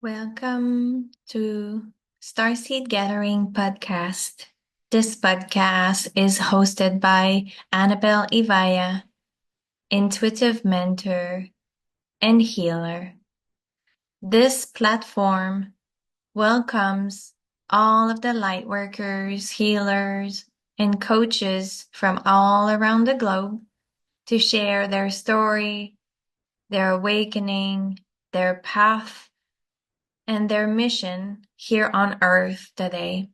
Welcome to Starseed Gathering podcast. This podcast is hosted by Annabelle Ivaya, intuitive mentor and healer. This platform welcomes all of the light workers, healers, and coaches from all around the globe to share their story, their awakening, their path, and their mission here on earth today.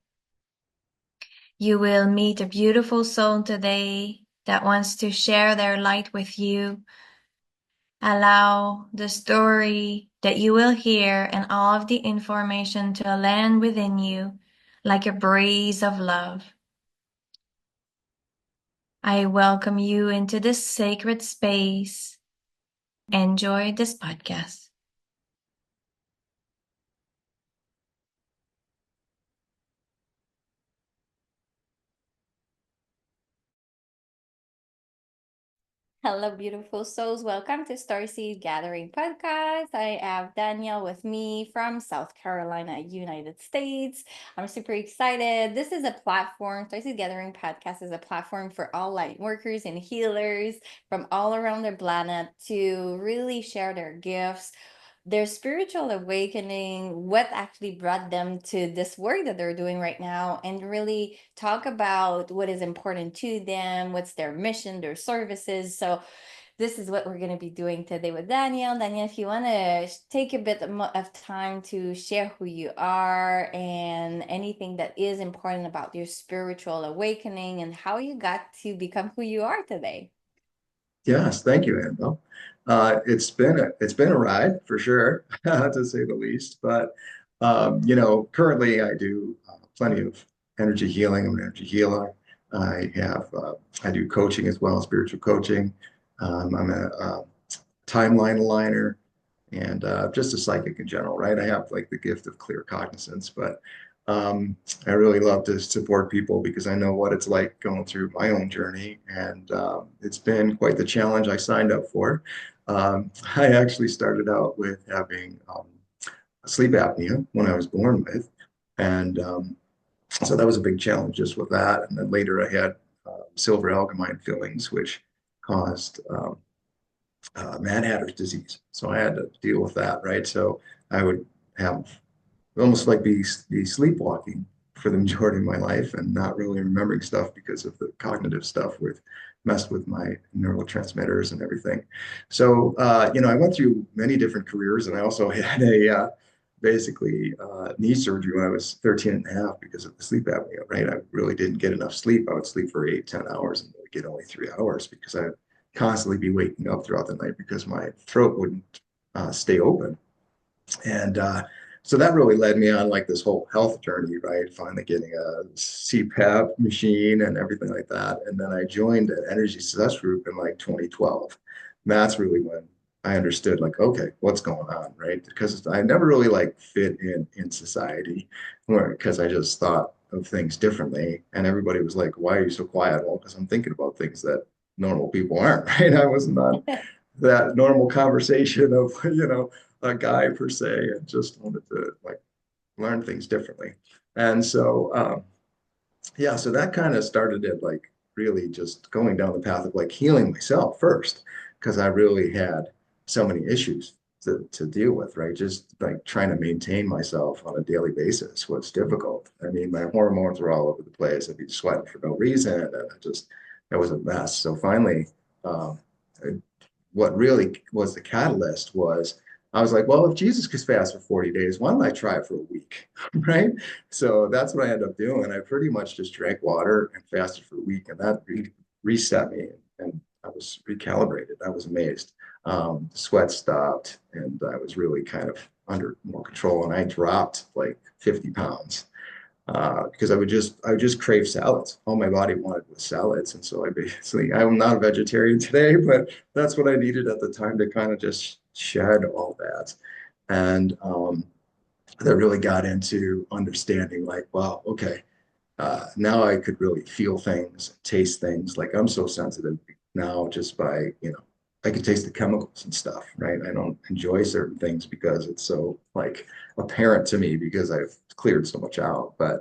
You will meet a beautiful soul today that wants to share their light with you. Allow the story that you will hear and all of the information to land within you like a breeze of love. I welcome you into this sacred space. Enjoy this podcast. Hello, beautiful souls. Welcome to Starseed Gathering Podcast. I have Danielle with me from South Carolina, United States. I'm super excited. This is a platform, Starseed Gathering Podcast is a platform for all light workers and healers from all around the planet to really share their gifts, their spiritual awakening, what actually brought them to this work that they're doing right now, and really talk about what is important to them, what's their mission, their services. So this is what we're going to be doing today with Danielle. Danielle, if you want to take a bit of time to share who you are and anything that is important about your spiritual awakening and how you got to become who you are today. Yes, thank you, Annabelle. It's been a ride for sure, to say the least. But currently I do plenty of energy healing. I'm an energy healer. I do coaching as well, spiritual coaching. I'm a timeline aligner and just a psychic in general, right? I have like the gift of clear cognizance, but I really love to support people because I know what it's like going through my own journey, and it's been quite the challenge I signed up for. I actually started out with having sleep apnea when I was born with, and so that was a big challenge just with that. And then later I had silver algemine fillings, which caused Mad Hatter's disease. So I had to deal with that, right? So I would have almost like be sleepwalking for the majority of my life and not really remembering stuff because of the cognitive stuff with messed with my neurotransmitters and everything. So I went through many different careers, and I also had a basically knee surgery when I was 13 and a half because of the sleep apnea, right? I really didn't get enough sleep. I would sleep for 8, 10 hours and would get only 3 hours because I would constantly be waking up throughout the night because my throat wouldn't stay open. And so that really led me on like this whole health journey, right? Finally getting a CPAP machine and everything like that. And then I joined an energy success group in like 2012. And that's really when I understood like, okay, what's going on, right? Because I never really like fit in society because I just thought of things differently. And everybody was like, why are you so quiet? Well, because I'm thinking about things that normal people aren't, right? I was not that normal conversation of, a guy per se, and just wanted to like learn things differently. And so, yeah, so that kind of started it like really just going down the path of like healing myself first, because I really had so many issues to deal with, right? Just like trying to maintain myself on a daily basis was difficult. I mean, my hormones were all over the place. I'd be sweating for no reason. And it was a mess. So finally, um, what really was the catalyst was I was like, well, if Jesus could fast for 40 days, why don't I try it for a week? Right. So that's what I ended up doing. I pretty much just drank water and fasted for a week, and that reset me. And I was recalibrated. I was amazed. Sweat stopped, and I was really kind of under more control. And I dropped like 50 pounds because I would just crave salads. All my body wanted was salads, and so I'm not a vegetarian today, but that's what I needed at the time to kind of just shed all that, and that really got into understanding like, wow, okay, now I could really feel things, taste things. Like I'm so sensitive now just by I could taste the chemicals and stuff, right? I don't enjoy certain things because it's so like apparent to me because I've cleared so much out. But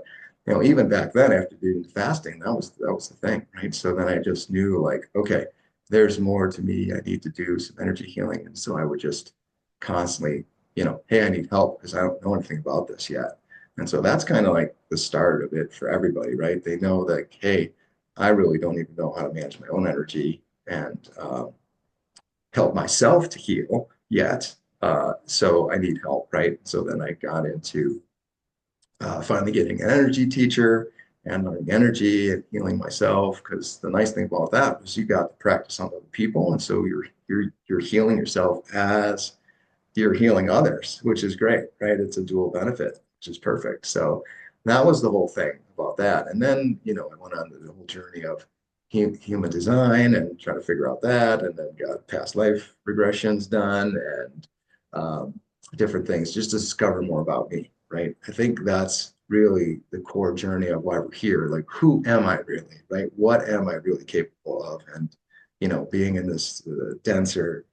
even back then after doing fasting, that was the thing, right? So then I just knew like, okay, there's more to me. I need to do some energy healing. And so I would just constantly, hey, I need help because I don't know anything about this yet. And so that's kind of like the start of it for everybody, right? They know that, hey, I really don't even know how to manage my own energy. And help myself to heal yet. So I need help, right? So then I got into finally getting an energy teacher and learning energy and healing myself. Because the nice thing about that was you got to practice on other people, and so you're healing yourself as you're healing others, which is great, right? It's a dual benefit, which is perfect. So that was the whole thing about that. And then, I went on the whole journey of human design and trying to figure out that, and then got past life regressions done and different things just to discover more about me, right? I think that's really the core journey of why we're here. Like, who am I really, right? What am I really capable of? And, being in this denser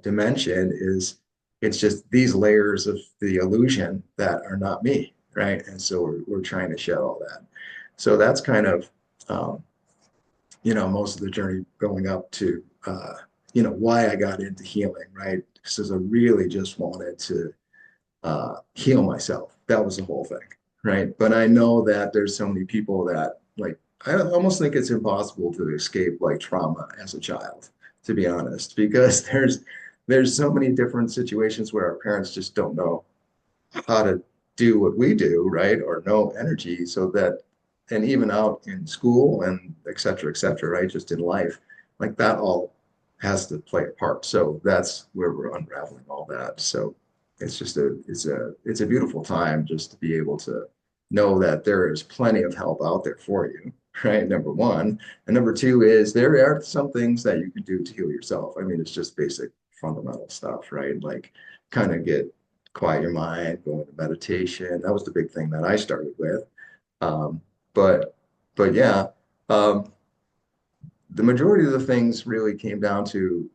dimension is it's just these layers of the illusion that are not me, right? And so we're trying to shed all that. So that's kind of, um, most of the journey going up to, why I got into healing, right? Because I really just wanted to heal myself. That was the whole thing, right? But I know that there's so many people that like, I almost think it's impossible to escape like trauma as a child, to be honest, because there's so many different situations where our parents just don't know how to do what we do, right? Or know energy so that, and even out in school and et cetera, right? Just in life, like that all has to play a part. So that's where we're unraveling all that. So it's a beautiful time just to be able to know that there is plenty of help out there for you, right? Number one. And number two is there are some things that you can do to heal yourself. I mean, it's just basic fundamental stuff, right? Like kind of get quiet your mind, go into meditation. That was the big thing that I started with. Um, but but yeah, um, the majority of the things really came down to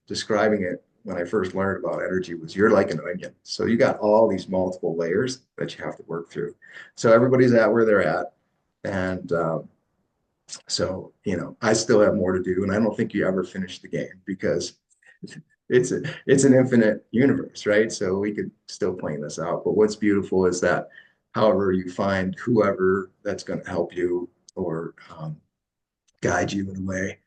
describing it when I first learned about energy was you're like an onion. So you got all these multiple layers that you have to work through. So everybody's at where they're at. And so, I still have more to do. And I don't think you ever finish the game because it's an infinite universe, right? So we could still play this out. But what's beautiful is that however you find whoever that's going to help you or guide you in a way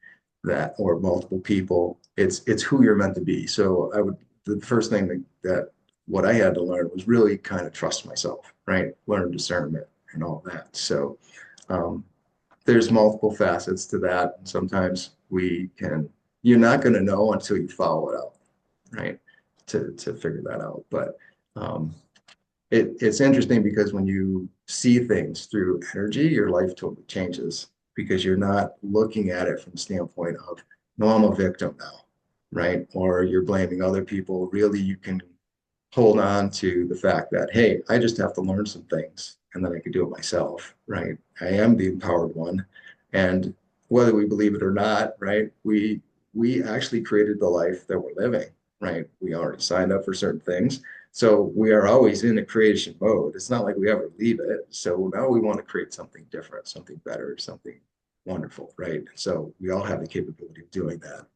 that, or multiple people, it's who you're meant to be. So the first thing that what I had to learn was really kind of trust myself, right? Learn discernment and all that. So um, there's multiple facets to that. And sometimes you're not going to know until you follow it out, right? To figure that out. But um, it's interesting because when you see things through energy, your life totally changes because you're not looking at it from the standpoint of, no, I'm a victim now, right? Or you're blaming other people. Really, you can hold on to the fact that, hey, I just have to learn some things and then I can do it myself, right? I am the empowered one. And whether we believe it or not, right, we actually created the life that we're living, right? We already signed up for certain things. So we are always in a creation mode. It's not like we ever leave it. So now we want to create something different, something better, something wonderful, right? So we all have the capability of doing that.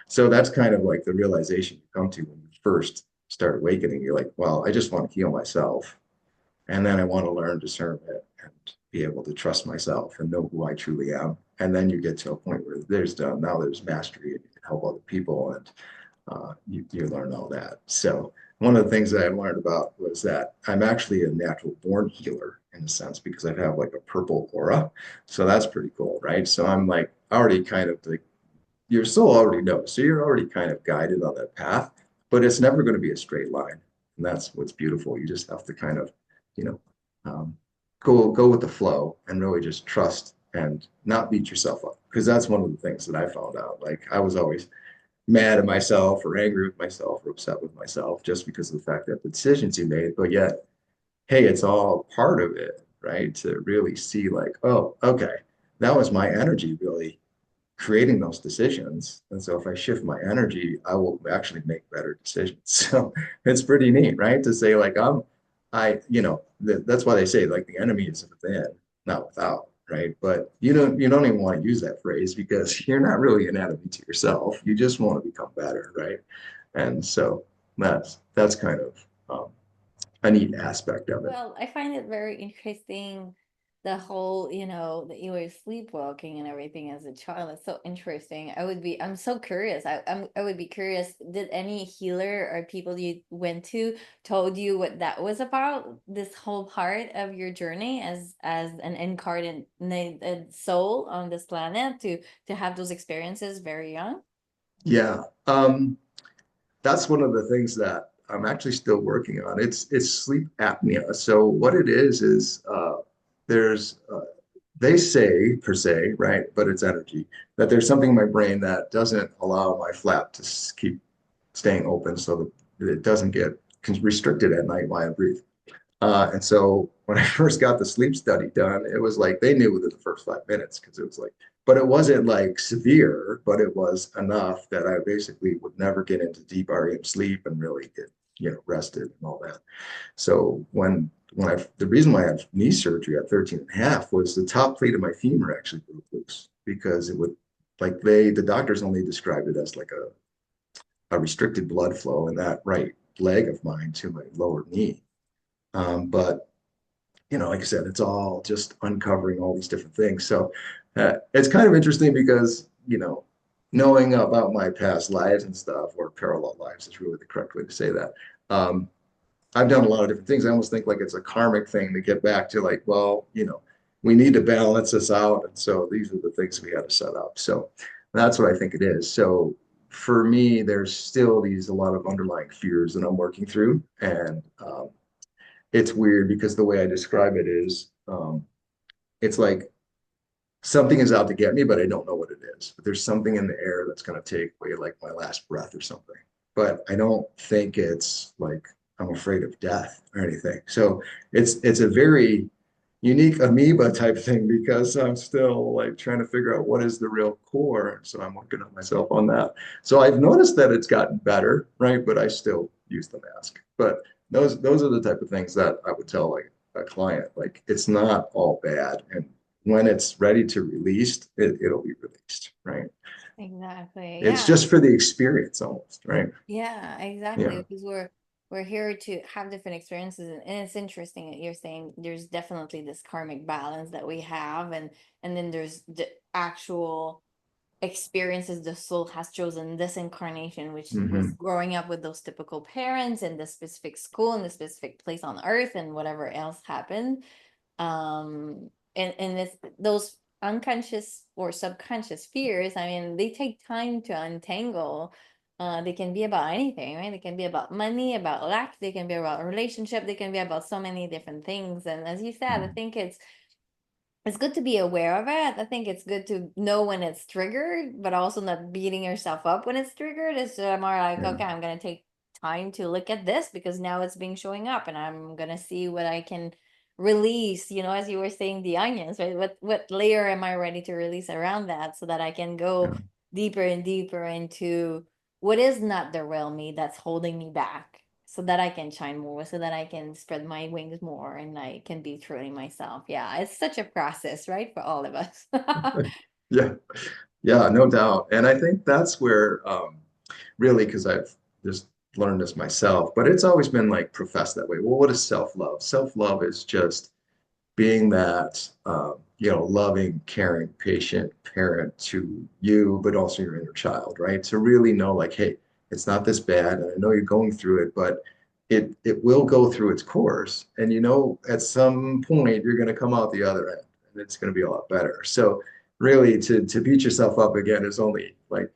So that's kind of like the realization you come to when you first start awakening. You're like, well, I just want to heal myself. And then I want to learn discernment and be able to trust myself and know who I truly am. And then you get to a point where now there's mastery and you can help other people and you learn all that. So one of the things that I learned about was that I'm actually a natural born healer in a sense because I have like a purple aura. So that's pretty cool, right? So I'm like already kind of like your soul already knows. So you're already kind of guided on that path, but it's never going to be a straight line. And that's what's beautiful. You just have to kind of, you know, um, go with the flow and really just trust and not beat yourself up. Because that's one of the things that I found out. Like I was always mad at myself or angry with myself or upset with myself just because of the fact that the decisions you made, but yet, hey, it's all part of it, right? To really see like, oh, okay, that was my energy really creating those decisions. And so if I shift my energy, I will actually make better decisions. So it's pretty neat, right? To say like that's why they say like the enemy is within, not without, right? But you don't even want to use that phrase because you're not really an enemy to yourself. You just want to become better, right? And so that's kind of a neat aspect of it. Well, I find it very interesting the whole, that you were sleepwalking and everything as a child. It's so interesting. I'm so curious. I would be curious. Did any healer or people you went to told you what that was about? This whole part of your journey as an incarnate soul on this planet to have those experiences very young? Yeah. That's one of the things that I'm actually still working on. It's sleep apnea. So what it is there's they say per se, right, but it's energy, that there's something in my brain that doesn't allow my flap to keep staying open so that it doesn't get restricted at night while I breathe. And so when I first got the sleep study done, it was like they knew within the first 5 minutes because it was like, but it wasn't like severe, but it was enough that I basically would never get into deep REM sleep and really get, rested and all that. So the reason why I had knee surgery at 13 and a half was the top plate of my femur actually broke loose because it would, like the doctors only described it as like a restricted blood flow in that right leg of mine to my lower knee. But like I said, it's all just uncovering all these different things. So it's kind of interesting because, knowing about my past lives and stuff, or parallel lives is really the correct way to say that. Um, I've done a lot of different things. I almost think like it's a karmic thing to get back to like, well, we need to balance this out. And so these are the things we had to set up. So that's what I think it is. So for me, there's still a lot of underlying fears that I'm working through. And it's weird because the way I describe it is it's like something is out to get me, but I don't know what it is. But there's something in the air that's going to take away like my last breath or something. But I don't think it's like I'm afraid of death or anything. So it's a very unique amoeba type thing because I'm still like trying to figure out what is the real core. So I'm working on myself on that. So I've noticed that it's gotten better, right? But I still use the mask. But those are the type of things that I would tell like a client, like it's not all bad. And when it's ready to release, it'll be released, right? Exactly. It's Yeah. just for the experience almost, right? Yeah, exactly. Yeah. Because we're here to have different experiences, and it's interesting that you're saying there's definitely this karmic balance that we have, and then there's the actual experiences the soul has chosen this incarnation, which was Hmm. growing up with those typical parents in the specific school in the specific place on earth and whatever else happened. And it's those unconscious or subconscious fears, I mean, they take time to untangle. They can be about anything, right? They can be about money, about lack, they can be about a relationship, they can be about so many different things. And as you said, I think it's good to be aware of it. I think it's good to know when it's triggered, but also not beating yourself up when it's triggered. It's more like, Yeah. okay, I'm gonna take time to look at this because now it's being showing up, and I'm gonna see what I can release. As you were saying, the onions, right? What layer am I ready to release around that so that I can go Yeah. deeper and deeper into what is not the real me that's holding me back so that I can shine more, so that I can spread my wings more and I can be truly myself. Yeah, it's such a process, right? For all of us. Yeah. Yeah, no doubt. And I think that's where really, because I've just learned this myself, but it's always been like professed that way. Well, what is self-love? Self-love is just being that loving, caring, patient parent to you, but also your inner child, right? To really know like, hey, it's not this bad, and I know you're going through it, but it will go through its course, and at some point you're going to come out the other end, and it's going to be a lot better. So really, to beat yourself up again is only like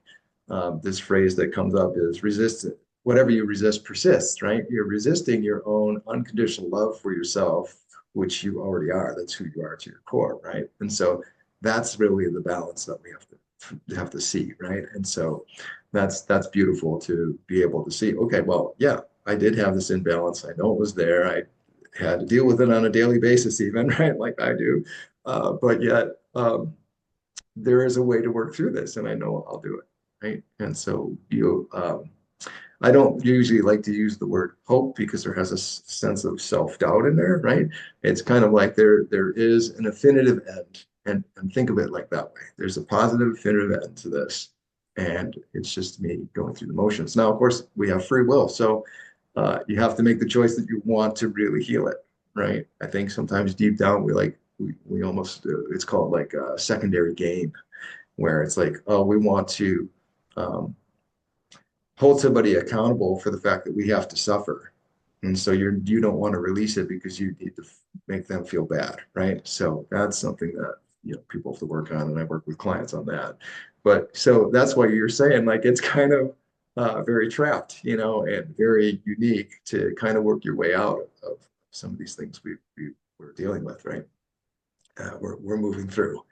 this phrase that comes up is resistant. Whatever you resist persists, right? You're resisting your own unconditional love for yourself, which you already are. That's who you are to your core, right? And so that's really the balance that we have to see, right? And so that's beautiful to be able to see. Okay, well, yeah, I did have this imbalance. I know it was there. I had to deal with it on a daily basis, even, right? Like I do. But yet, there is a way to work through this, and I know I'll do it, right? And so I don't usually like to use the word hope because there has a sense of self-doubt in there, right? It's kind of like there is an definitive end, and think of it like that way. There's a positive definitive end to this, and it's just me going through the motions. Now, of course, we have free will, so you have to make the choice that you want to really heal it, right? I think sometimes deep down we almost it's called like a secondary gain, where it's like, oh, we want to um, hold somebody accountable for the fact that we have to suffer. And so you don't want to release it because you need to make them feel bad, right? So that's something that people have to work on, and I work with clients on that. But so that's why you're saying like it's kind of very trapped, and very unique to kind of work your way out of some of these things we're dealing with, right? We're moving through.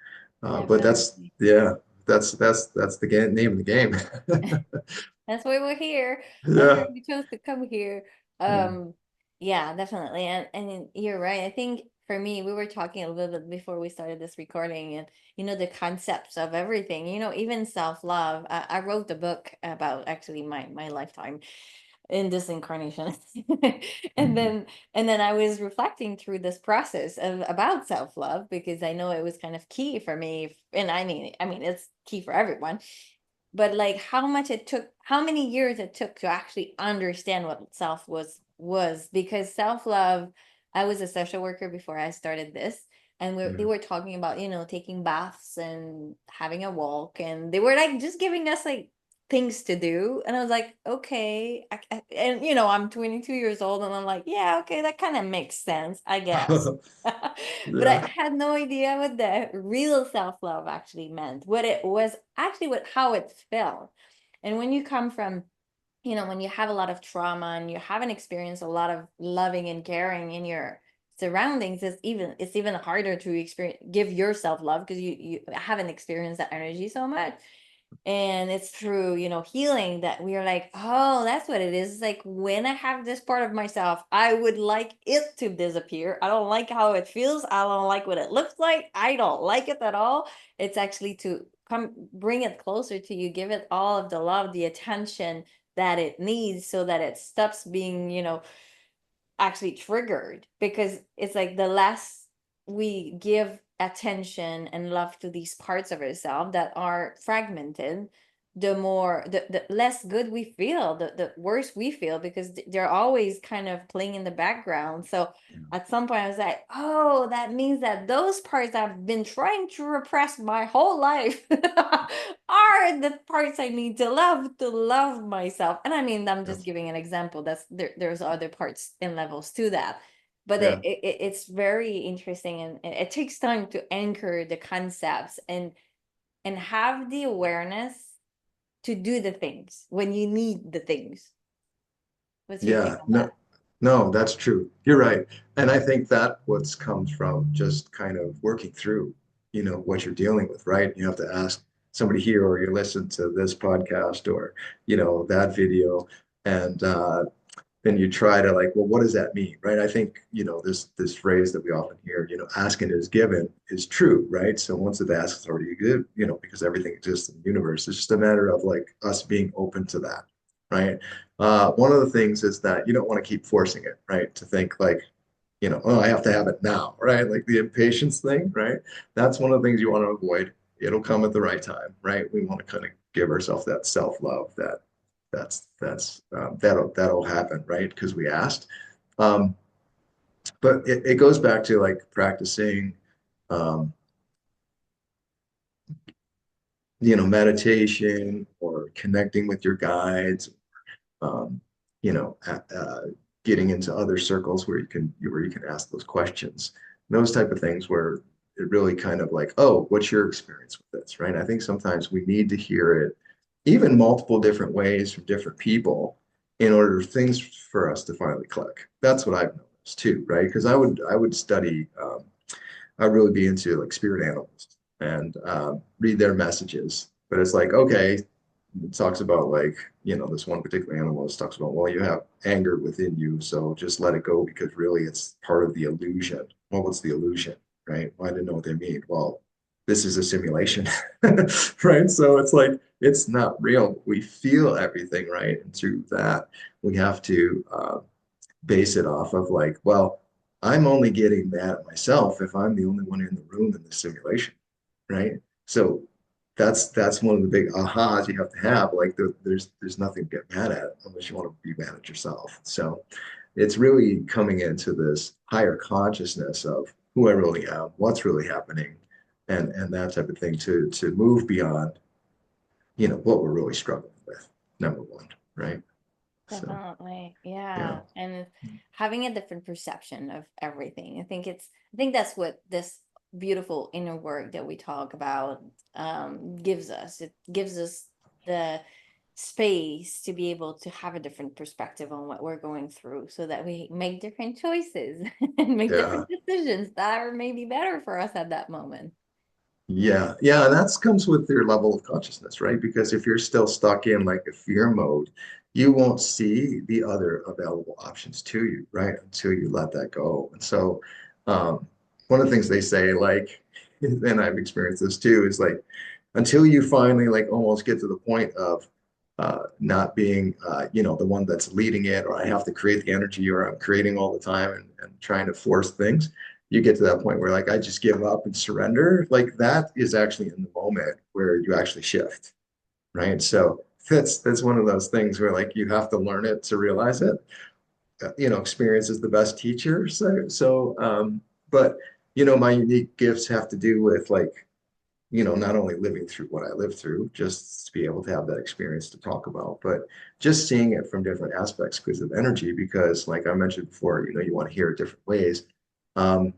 But that's Definitely. yeah, that's the name of the game. That's why we're here. That's why Yeah. we chose to come here. Yeah. Yeah, definitely. And you're right. I think for me, we were talking a little bit before we started this recording, and the concepts of everything, even self-love. I wrote the book about actually my lifetime in this incarnation. and Mhm. then and then I was reflecting through this process of about self-love because I know it was kind of key for me. And I mean it's key for everyone, but like how much it took, how many years it took to actually understand what self was because self-love, I was a social worker before I started this, and they Yeah. were talking about taking baths and having a walk, and they were like just giving us like things to do, and I was like, okay, and I'm 22 years old, and I'm like, yeah, okay, that kind of makes sense, I guess. But I Yeah. had no idea what the real self-love actually meant, what it was actually, what how it felt. And when you come from, when you have a lot of trauma and you haven't experienced a lot of loving and caring in your surroundings, it's even harder to experience, give yourself love because you haven't experienced that energy so much. And it's through healing that we are like, oh, that's what it is. It's like when I have this part of myself, I would like it to disappear. I don't like how it feels. I don't like what it looks like. I don't like it at all. It's actually to come bring it closer to you, give it all of the love, the attention that it needs, so that it stops being actually triggered, because it's like the less we give attention and love to these parts of ourselves that are fragmented, the less good we feel, the worse we feel, because they're always kind of playing in the background. So at some point I was like, oh, that means that those parts I've been trying to repress my whole life are the parts I need to love myself. And I mean, I'm Yeah. just giving an example. There's other parts and levels to that. But Yeah. it's very interesting, and it takes time to anchor the concepts and have the awareness to do the things when you need the things. What's your take Yeah. on No, that? no, that's true. You're right. And I think that what's comes from just kind of working through, what you're dealing with, right? You have to ask somebody here, or you listen to this podcast, or, that video. And then you try to like, well, what does that mean, right? I think, this phrase that we often hear, asking is given is true, right? So once it's asked, it's already good, because everything exists in the universe. It's just a matter of like us being open to that, right? One of the things is that you don't want to keep forcing it, right? To think like, oh, I have to have it now, right? Like the impatience thing, right? That's one of the things you want to avoid. It'll come at the right time, right? We want to kind of give ourselves that self-love, that'll happen, right? Because we asked. Um, but it goes back to like practicing, um, meditation or connecting with your guides, um, you know, getting into other circles where you can ask those questions, those type of things where it really kind of like, oh, what's your experience with this, right? I think sometimes we need to hear it, even multiple different ways from different people, in order for things for us to finally click. That's what I've noticed too, right? Because I would study, I'd really be into like spirit animals and read their messages. But it's like, okay, it talks about like, this one particular analyst talks about, well, you have anger within you, so just let it go because really it's part of the illusion. Well, what's the illusion, right? Well, I didn't know what they mean. Well, this is a simulation, right? So it's like it's not real. We feel everything, right? And through that, we have to base it off of like, well, I'm only getting mad at myself if I'm the only one in the room in the simulation, right? So that's one of the big ahas you have to have. Like there's nothing to get mad at unless you want to be mad at yourself. So it's really coming into this higher consciousness of who I really am, what's really happening, and that type of thing to move beyond, what we're really struggling with, number one, right? So Definitely. yeah. Yeah. And having a different perception of everything. I think that's what this beautiful inner work that we talk about gives us. It gives us the space to be able to have a different perspective on what we're going through so that we make different choices and make Yeah. different decisions that are maybe better for us at that moment. Yeah, yeah, and that comes with your level of consciousness, right? Because if you're still stuck in like a fear mode, you won't see the other available options to you, right? Until you let that go. And so, um, one of the things they say, like, and I've experienced this too, is like until you finally like almost get to the point of not being, the one that's leading it, or I have to create the energy, or I'm creating all the time and trying to force things, you get to that point where like I just give up and surrender. Like that is actually in the moment where you actually shift, right? So that's one of those things where like you have to learn it to realize it. Experience is the best teacher. But my unique gifts have to do with like not only living through what I lived through, just to be able to have that experience to talk about, but just seeing it from different aspects because of energy. Because, like I mentioned before, you want to hear it different ways. Um,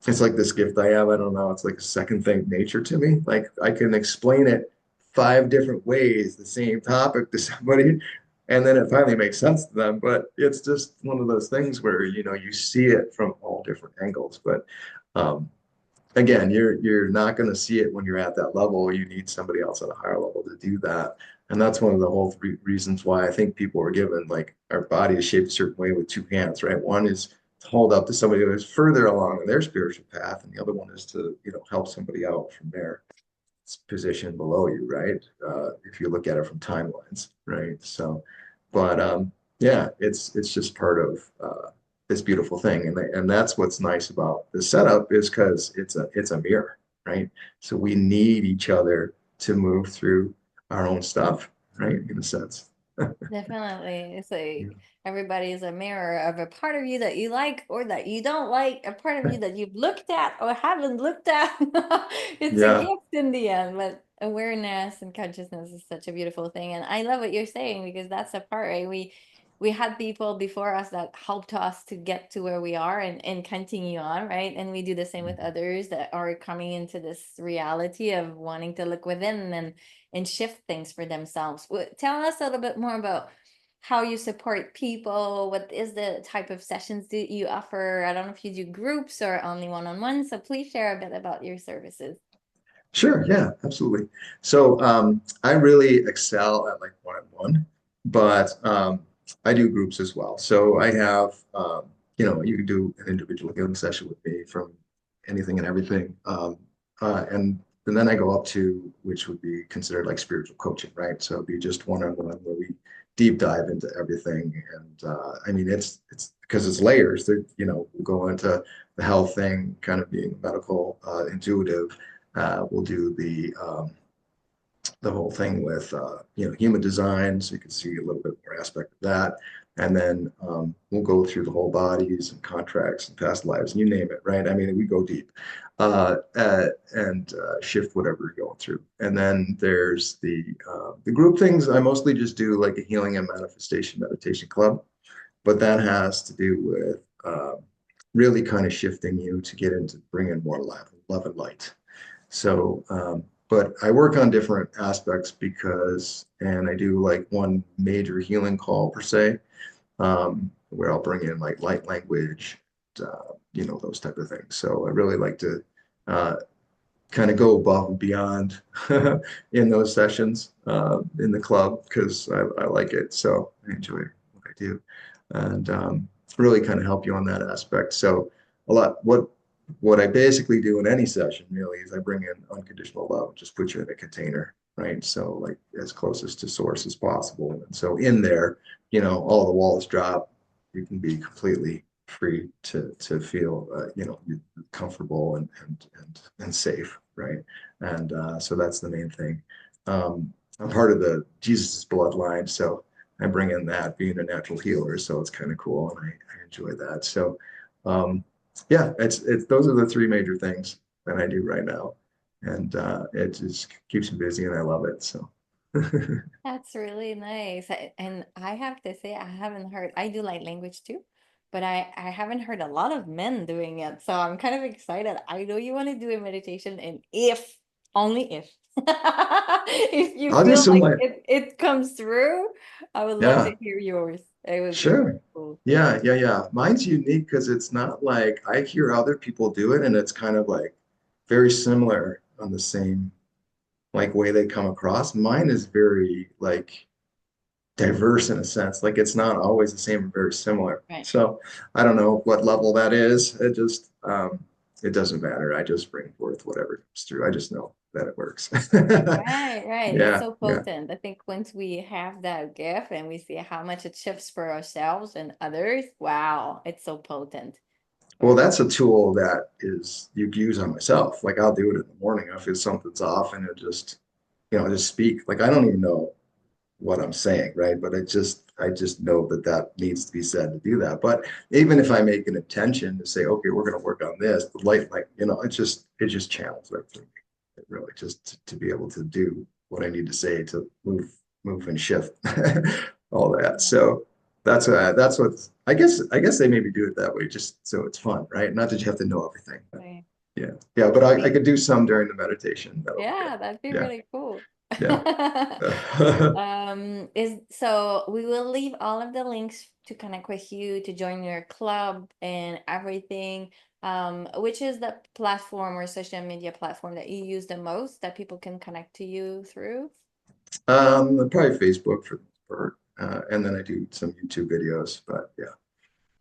it's like this gift I have. I don't know. It's like a second thing nature to me. Like I can explain it five different ways, the same topic to somebody, and then it finally makes sense to them. But it's just one of those things where, you see it from all different angles. But um, again, you're not going to see it when you're at that level. You need somebody else at a higher level to do that. And that's one of the whole three reasons why I think people are given like our body is shaped a certain way with two hands, right? One is to hold up to somebody who is further along in their spiritual path, and the other one is to, help somebody out from there position below you, right? If you look at it from timelines, right? So, but yeah, it's just part of this beautiful thing, and that's what's nice about the setup is because it's a mirror, right? So we need each other to move through our own stuff, right? In a sense. Definitely. It's Yeah. like everybody is a mirror of a part of you that you like or that you don't like, a part of you that you've looked at or haven't looked at. It's a Yeah. gift in the end, but awareness and consciousness is such a beautiful thing. And I love what you're saying because that's the part, right? We had people before us that helped us to get to where we are and continue on, right? And we do the same with others that are coming into this reality of wanting to look within and shift things for themselves. Tell us a little bit more about how you support people. What is the type of sessions that you offer? I don't know if you do groups or only one-on-one, so please share a bit about your services. Sure, yeah, absolutely. So I really excel at like one-on-one, but I do groups as well. So I have, you can do an individual healing session with me from anything and everything. And then I go up to, which would be considered like spiritual coaching, right? So it'd be just one-on-one where we deep dive into everything. And I mean, it's because it's layers that, we'll go into the health thing, kind of being medical, intuitive. We'll do the whole thing with human design, so you can see a little bit more aspect of that, and then we'll go through the whole bodies and contracts and past lives, and you name it, right? I mean, we go deep and shift whatever you're going through. And then there's the group things. I mostly just do like a healing and manifestation meditation club, but that has to do with really kind of shifting you to get into bringing more love and light. So, but I work on different aspects and I do like one major healing call per se, where I'll bring in like light language, those type of things. So I really like to uh, kind of go above and beyond in those sessions in the club because I like it. So I enjoy what I do and really kind of help you on that aspect. So a lot, what what I basically do in any session really is I bring in unconditional love, just put you in a container, right? So like as closest to source as possible. And so in there, all the walls drop. You can be completely free to feel, comfortable and safe, right? And so that's the main thing. I'm part of the Jesus bloodline, so I bring in that being a natural healer, so it's kind of cool, and I enjoy that. So. Um, yeah, it's those are the three major things that I do right now, and it just keeps me busy, and I love it. So, That's really nice. And I have to say, I haven't heard, I do like language too, but I haven't heard a lot of men doing it. So I'm kind of excited. I know you want to do a meditation, and if, only if, if you I'll do feel some like like it comes through, I would love to yeah, hear yours. It would sure, be cool. yeah. Mine's unique because it's not like I hear other people do it, and it's kind of like very similar on the same like way they come across. Mine is very like diverse in a sense. Like it's not always the same or very similar. Right. So I don't know what level that is. It doesn't matter. I just bring forth whatever comes through. I just know that it works. Right, right. It's Yeah, so yeah. potent. I think once we have that gift and we see how much it shifts for ourselves and others, wow, it's so potent. Well, Very that's a tool that is you can use on myself. Like I'll do it in the morning. I feel something's off and I just speak. Like I don't even know what I'm saying, right? But I just know that that needs to be said to do that. But even if I make an intention to say, okay, we're going to work on this, the light, like, it just channels that for me. It really just to be able to do what I need to say to move and shift all that. So that's what I guess they maybe do it that way, just so it's fun, right? Not that you have to know everything. But right. yeah. Yeah. But I could do some during the meditation. That'll be good. Yeah, that'd be Yeah. really cool. Yeah. Is so we will leave all of the links to connect with you to join your club and everything. Which is the platform or social media platform that you use the most that people can connect to you through? Probably Facebook and then I do some YouTube videos, but yeah.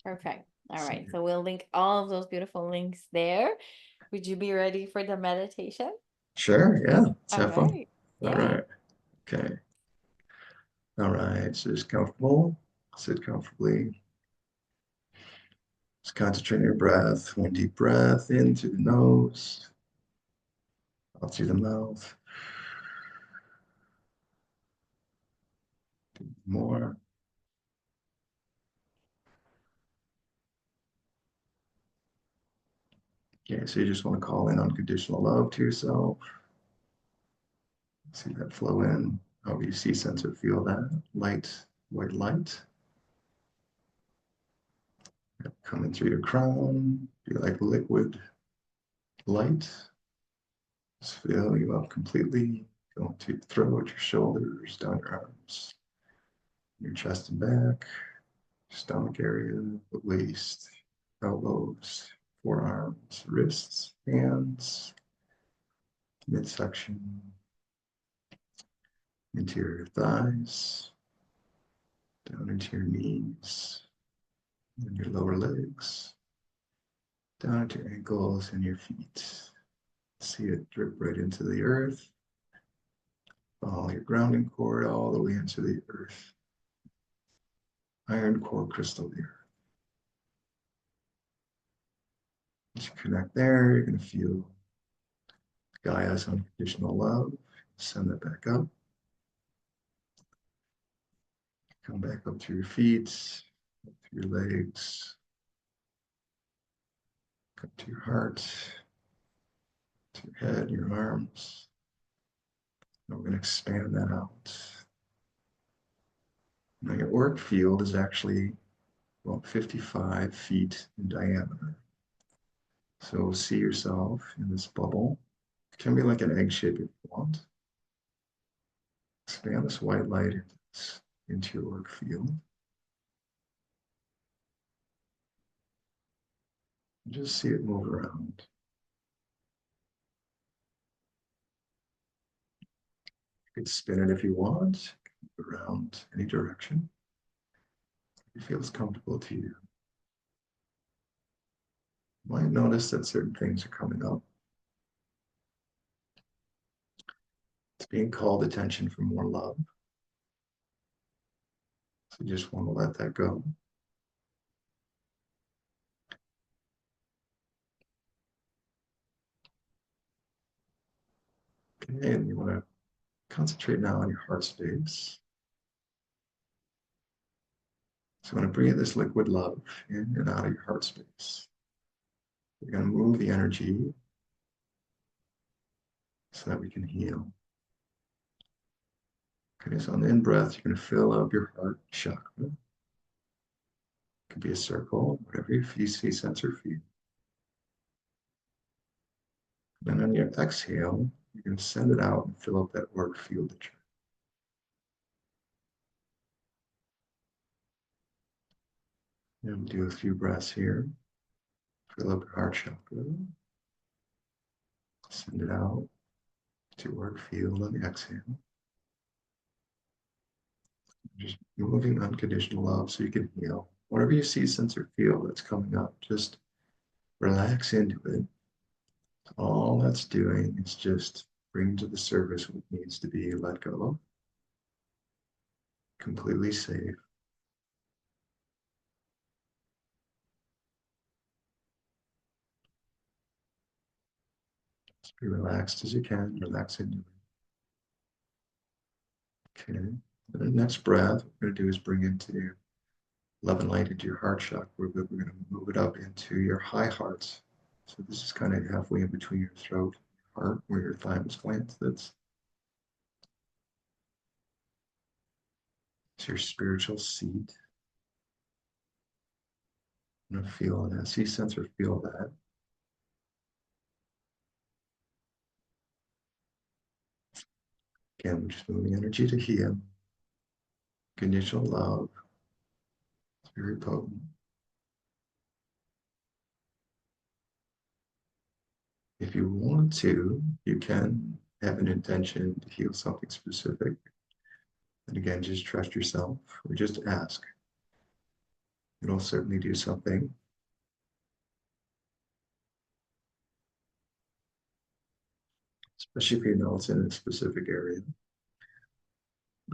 Perfect. All So, right. So we'll link all of those beautiful links there. Would you be ready for the meditation? sure, yeah, let's All have fun. right. All Yay. right, okay. All right, so just comfortable, sit comfortably. Just concentrate on your breath. One deep breath in through the nose, out through the mouth. More. Okay, so you just want to call in unconditional love to yourself. See that flow in. However you see, sense, or feel that light, white light coming through your crown. Be like liquid light. Just fill you up completely. Going to your throat, your shoulders, down your arms, your chest and back, stomach area, the waist, elbows, forearms, wrists, hands, midsection, interior thighs, down into your knees, and your lower legs, down into your ankles and your feet. See it drip right into the earth. Follow your grounding cord all the way into the earth. Iron core crystal here. As you connect there, you're going to feel Gaia's unconditional love. Send that back up. Come back up to your feet, up to your legs, up to your heart, to your head, your arms. And we're going to expand that out. Now your auric field is actually about 55 feet in diameter. So see yourself in this bubble. It can be like an egg shape if you want. Expand this white light into your auric field. And just see it move around. You can spin it if you want, around any direction. It feels comfortable to you. You might notice that certain things are coming up. It's being called attention for more love. So you just want to let that go. Okay, and you want to concentrate now on your heart space. So you want to breathe this liquid love in and out of your heart space. We're going to move the energy so that we can heal. Okay, so on the in-breath, you're going to fill up your heart chakra. It could be a circle, whatever you see, sense, or feel. Then on your exhale, you're going to send it out and fill up that work field that you're going to do a few breaths here. Fill up your heart chakra. Send it out to work field on the exhale. Just moving unconditional love so you can heal. Whatever you see, sense, or feel that's coming up, just relax into it. All that's doing is just bring to the surface what needs to be let go of. Completely safe. Just be relaxed as you can. Relax into it. Okay. And the next breath, what we're going to do is bring into love and light into your heart chakra. We're going to move it up into your high heart. So this is kind of halfway in between your throat and your heart, where your thymus gland sits. It's your spiritual seat. I'm going to feel that. See, sense, or feel that. Again, we're just moving energy to heal. Conditional love. It's very potent. If you want to, you can have an intention to heal something specific. And again, just trust yourself or just ask. It'll certainly do something. Especially if you know it's in a specific area.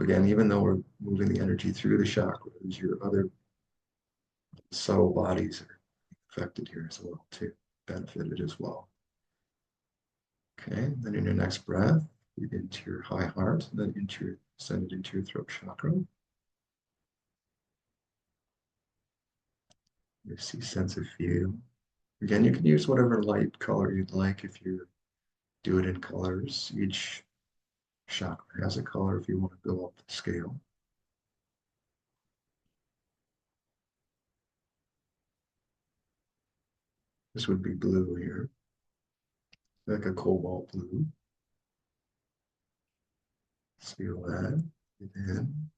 Again, even though we're moving the energy through the chakras, your other subtle bodies are affected here as well, too, benefited as well. Okay, then in your next breath, breathe into your high heart, and then send it into your throat chakra. You see, sense, of feel. Again, you can use whatever light color you'd like if you do it in colors. Each chakra has a color if you want to go up the scale. This would be blue here, like a cobalt blue. Let's feel that. Breathe in.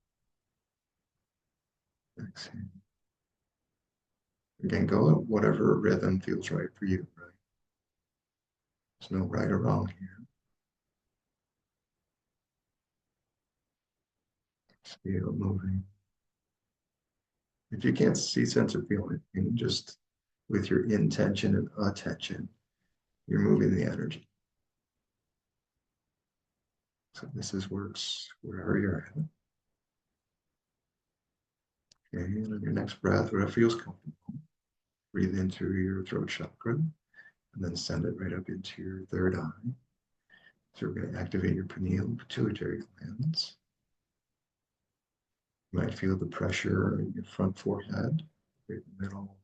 Exhale. Again, go at whatever rhythm feels right for you, right? There's no right or wrong here. Just feel moving. If you can't see, sense, or feel anything, just with your intention and attention, you're moving the energy. So works wherever you're at. Okay, and on your next breath, whatever feels comfortable, breathe in through your throat chakra and then send it right up into your third eye. So we're going to activate your pineal pituitary glands. You might feel the pressure in your front forehead, right in the middle,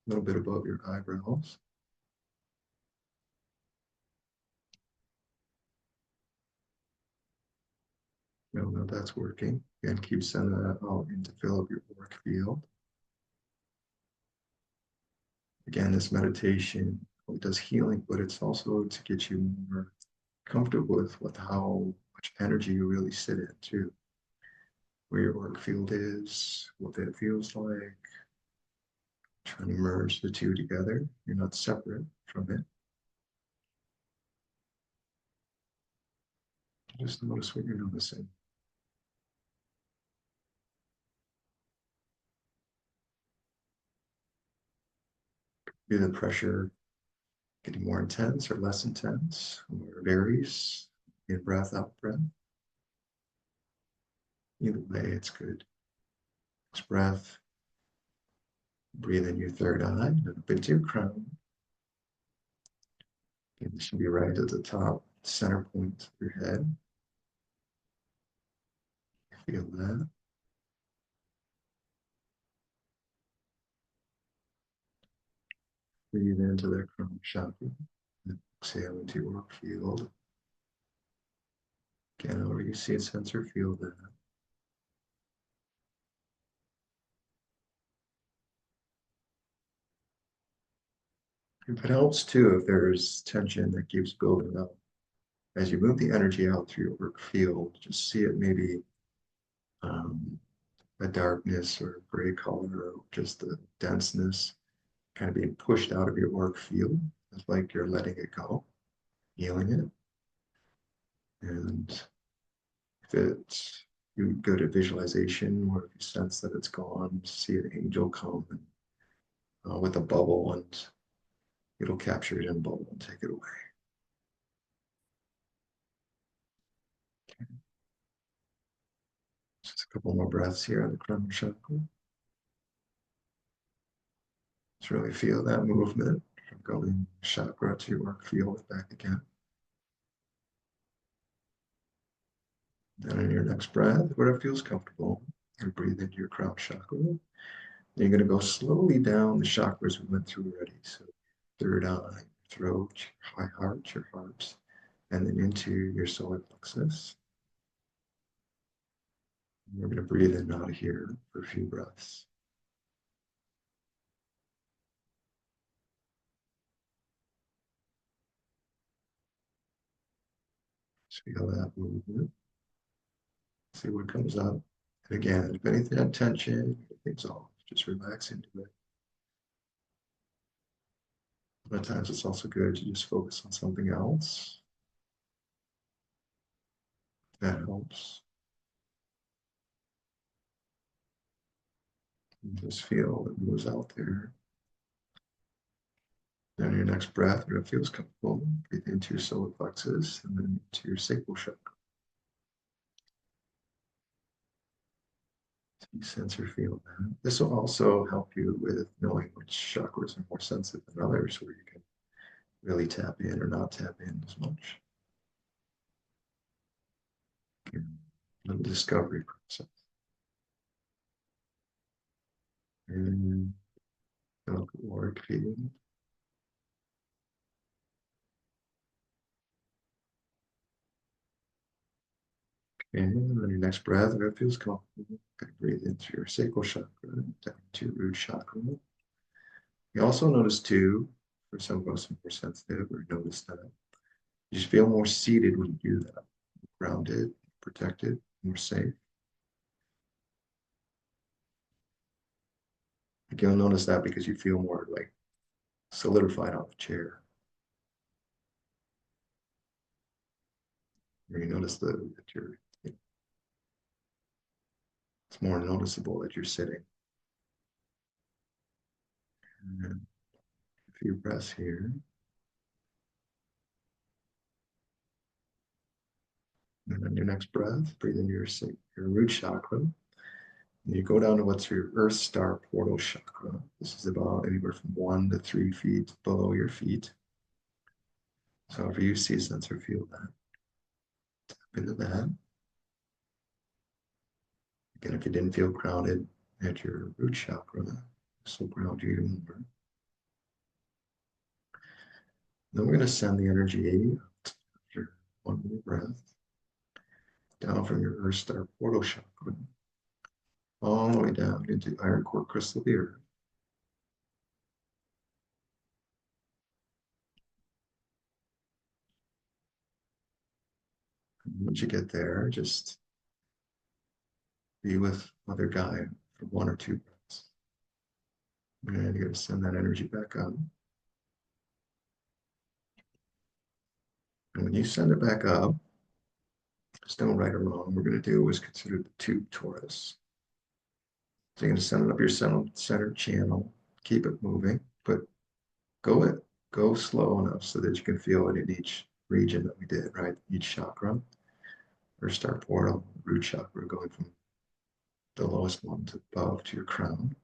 a little bit above your eyebrows. Know that that's working. Again, keep sending that out in to fill up your auric field. Again, this meditation does healing, but it's also to get you more comfortable with how much energy you really sit in too. Where your auric field is, what that feels like. Trying to merge the two together. You're not separate from it. Just notice what you're noticing. Be the pressure Getting more intense or less intense, or it varies. In breath, out breath. Either way, it's good. Next breath. Breathe in your third eye, and up into your crown. And this should be right at the top, center point of your head. Feel that. Breathe into that crown chakra. And exhale into your work field. Again, however you see it, sense or feel that. If it helps too, if there's tension that keeps building up, as you move the energy out through your work field, just see it maybe um, a darkness or a gray color, or just the denseness kind of being pushed out of your work field. It's like you're letting it go, healing it. And if it's you go to visualization, or if you sense that it's gone, see an angel come with a bubble, and it'll capture it in a bubble and take it away. Just a couple more breaths here on the crown chakra. Just really feel that movement from going chakra to your work field back again. Then in your next breath, whatever feels comfortable, you breathe into your crown chakra. Then you're going to go slowly down the chakras we went through already. So third eye, throat, high heart, your heart, and then into your solar plexus. And we're going to breathe in out of here for a few breaths. Just feel that movement. See what comes up. And again, if anything had tension, anything's off, just relax into it. A lot of times it's also good to just focus on something else. That helps. And just feel it moves out there. Then your next breath, where it feels comfortable, breathe into your solar plexus and then into your sacral chakra. So you sense or feel that. This will also help you with knowing which chakras are more sensitive than others, where you can really tap in or not tap in as much. Little discovery process. And work field. And on your next breath, if it feels comfortable, breathe into your sacral chakra, down to your root chakra. You also notice too, for some of us who are more sensitive, or notice that you just feel more seated when you do that, grounded, protected, more safe. Like you'll notice that because you feel more like solidified on the chair. Or you notice that it's more noticeable that you're sitting. And a few breaths here. And on your next breath, breathe into your root chakra. And you go down to what's your Earth Star portal chakra. This is about anywhere from 1 to 3 feet below your feet. So however you see, sense, or feel that, tap into that. Again, if you didn't feel grounded at your root chakra, this will ground you even more. Then we're going to send the energy after one more breath down from your Earth Star portal chakra all the way down into iron core crystal of the earth. And once you get there, just be with Mother Gaia for 1 or 2 breaths. And you're going to send that energy back up. And when you send it back up, there's no right or wrong. We're going to do is consider the tube torus. So you're going to send it up your center channel, keep it moving, but go go slow enough so that you can feel it in each region that we did, right? Each chakra or star portal, root chakra going from the lowest one to above to your crown.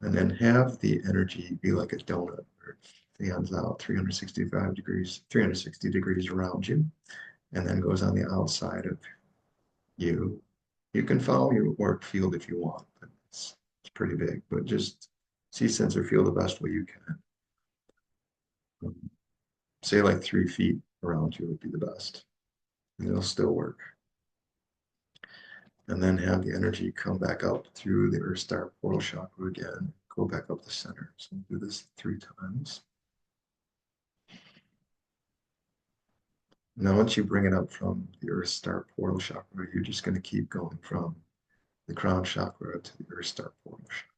And then have the energy be like a donut where it fans out 365 degrees, 360 degrees around you, and then goes on the outside of you. You can follow your work field if you want, but it's pretty big, but just see, sense, or feel the best way you can. Say like 3 feet around you would be the best, and it'll still work. And then have the energy come back up through the Earth Star portal chakra again, go back up the center. So we'll do this 3 times. Now, once you bring it up from the Earth Star portal chakra, you're just going to keep going from the crown chakra to the Earth Star portal chakra.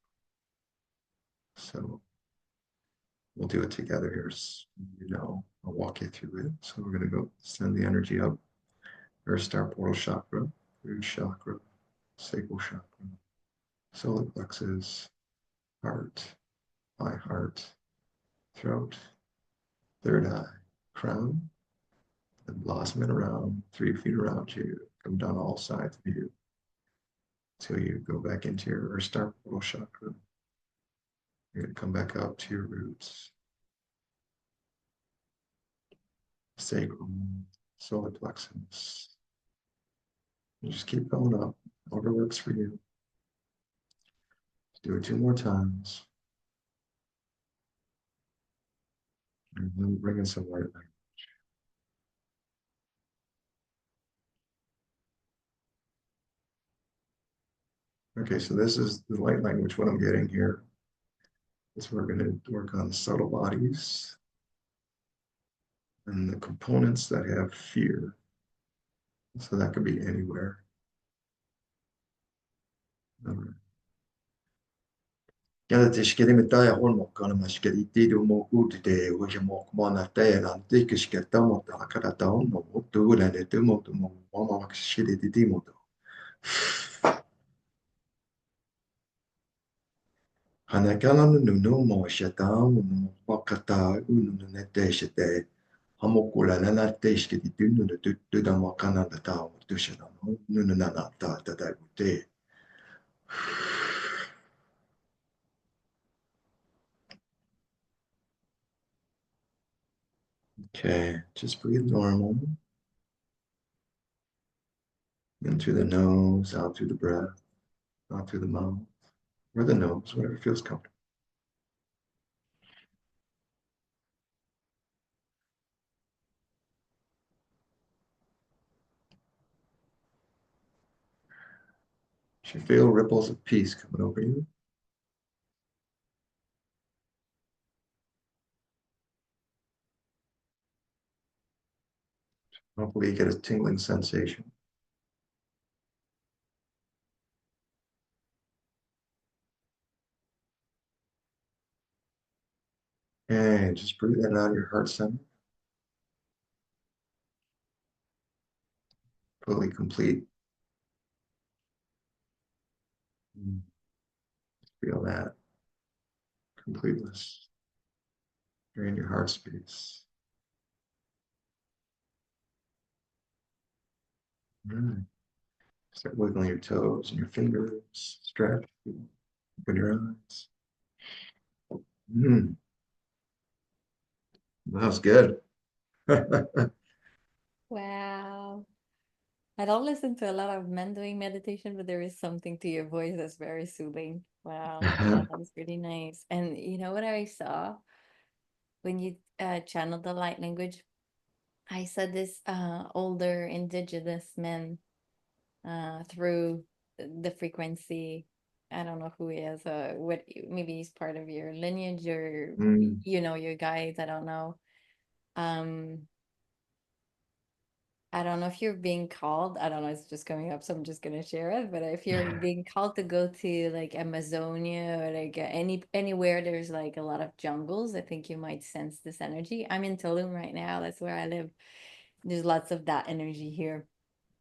So we'll do it together here. So, I'll walk you through it. So we're going to go send the energy up, Earth Star portal chakra, root chakra, sacral chakra, solar plexus, heart, eye, heart, throat, third eye, crown, and blossom it around 3 feet around you. Come down all sides of you till you go back into your Earth Star portal chakra. You're going to come back up to your roots, sacrum, solar plexus. You just keep going up, whatever works for you. Do it 2 more times. And then bring in some light. Okay, so this is the light language. What I'm getting here is we're going to work on subtle bodies and the components that have fear. So that could be anywhere. Cada tishkedi taya holmo kana mashkedi tido mo udde waja mo mana taya nan tikishketa mo ta kada ta no mo tu la ne tu mo tu mo mama makshidi di mo to. Hanakala no no mo shata mo wakata unu no ne te shete. Hamokula na na te shkedi tu no tu da mo kana da ta mo tu shata no no na na ta ta ta te. Okay, just breathe normal. In through the nose, out through the breath, out through the mouth, or the nose, whatever feels comfortable. You feel ripples of peace coming over you. Hopefully you get a tingling sensation. And just breathe that out of your heart center. Fully complete. Feel that completeness. You're in your heart space. All right. Start wiggling your toes and your fingers. Stretch. Open your eyes. Mm, that was good. Wow. I don't listen to a lot of men doing meditation, but there is something to your voice that's very soothing. Wow. Yeah, that was pretty nice. And you know what I saw when you channeled the light language? I saw this older indigenous man through the frequency. I don't know who he is. What maybe he's part of your lineage or Mm. your guides. I don't know. Um, I don't know if you're being called. I don't know. It's just coming up, so I'm just gonna share it. But if you're being called to go to like Amazonia or like anywhere there's like a lot of jungles, I think you might sense this energy. I'm in Tulum right now. That's where I live. There's lots of that energy here.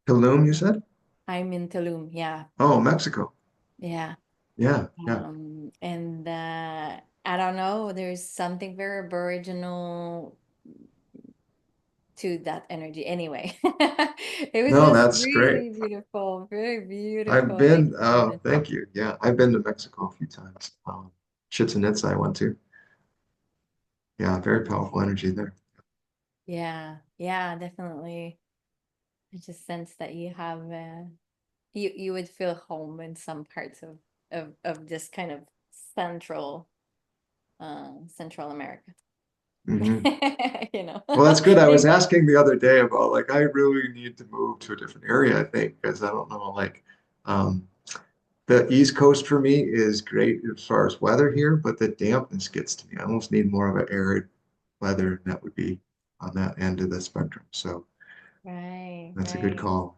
Tulum, you said? I'm in Tulum. Yeah, Oh, Mexico. yeah. Yeah, yeah. And I don't know. There's something very aboriginal to that energy. Anyway, it was No, just that's great. really beautiful, very I've beautiful. Thank been, you so oh, much. thank you. Yeah, I've been to Mexico a few times. Chichen Itza I went to. Yeah, very powerful energy there. Yeah, yeah, definitely. I just sense that you have you would feel home in some parts of this kind of central Central America. Hmm. You know. Well, that's good. I was Thank asking the other day about like I really need to move to a different area, I think, because I don't know, like um the East Coast for me is great as far as weather here, but the dampness gets to me. I almost need more of an arid weather, and that would be on that end of the spectrum. So Right, that's a good right. call.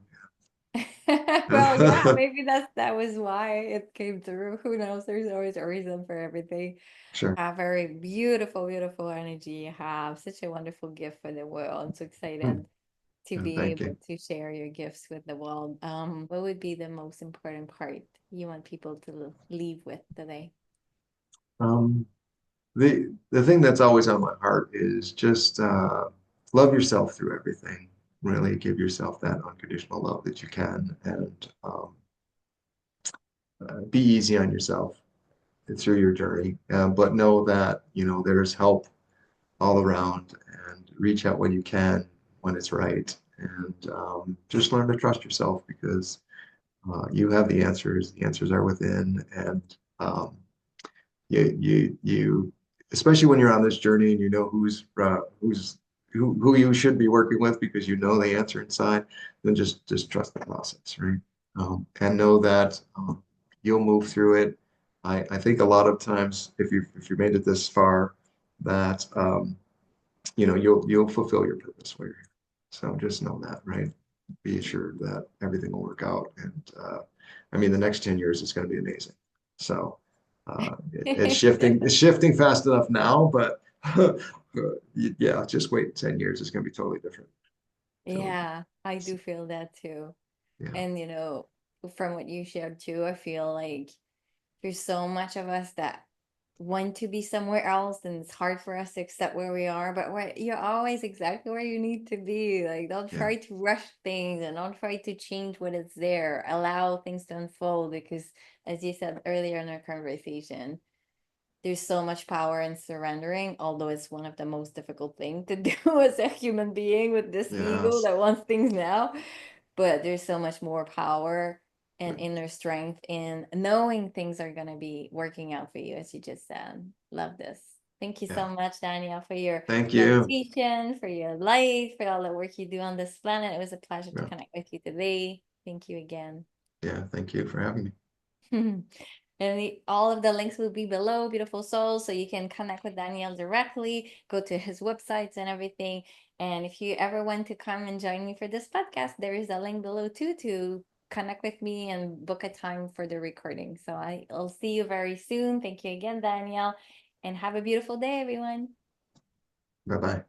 Well, yeah, maybe that was why it came through. Who knows? There's always a reason for everything. Sure. A very beautiful, beautiful energy you have. Such a wonderful gift for the world. I'm so Hmm. excited to be Thank able you. to share your gifts with the world. What would be the most important part you want people to leave with today? Um, the thing that's always on my heart is just love yourself through everything. Really give yourself that unconditional love that you can, and be easy on yourself through your journey. But know that there's help all around, and reach out when you can, when it's right, and just learn to trust yourself because you have the answers. The answers are within, and you especially when you're on this journey and you know who you should be working with because you know the answer inside, then just trust the process, right? And know that you'll move through it. I think a lot of times if you made it this far, that you'll fulfill your purpose while you're here. So just know that, right? Be assured that everything will work out. And I mean, the next 10 years is going to be amazing. So it's shifting fast enough now, but yeah, just wait 10 years. It's going to be totally different. Totally different. Yeah, I do feel that too. Yeah, And from what you shared too, I feel like there's so much of us that want to be somewhere else, and it's hard for us to accept where we are, but you're always exactly where you need to be. Like, don't yeah, try to rush things and don't try to change what is there. Allow things to unfold because, as you said earlier in our conversation, there's so much power in surrendering, although it's one of the most difficult things to do as a human being with this ego yes, that wants things now. But there's so much more power and right. inner strength in knowing things are going to be working out for you, as you just said. Love this. Thank you Yeah. so much, Danielle, for your Thank you. meditation, for your light, for all the work you do on this planet. It was a pleasure to Yeah, connect with you today. Thank you again. yeah. Thank you for having me. And all of the links will be below, beautiful souls, so you can connect with Daniel directly, go to his websites and everything. And if you ever want to come and join me for this podcast, there is a link below too to connect with me and book a time for the recording. So I'll see you very soon. Thank you again, Daniel, and have a beautiful day, everyone. Bye bye.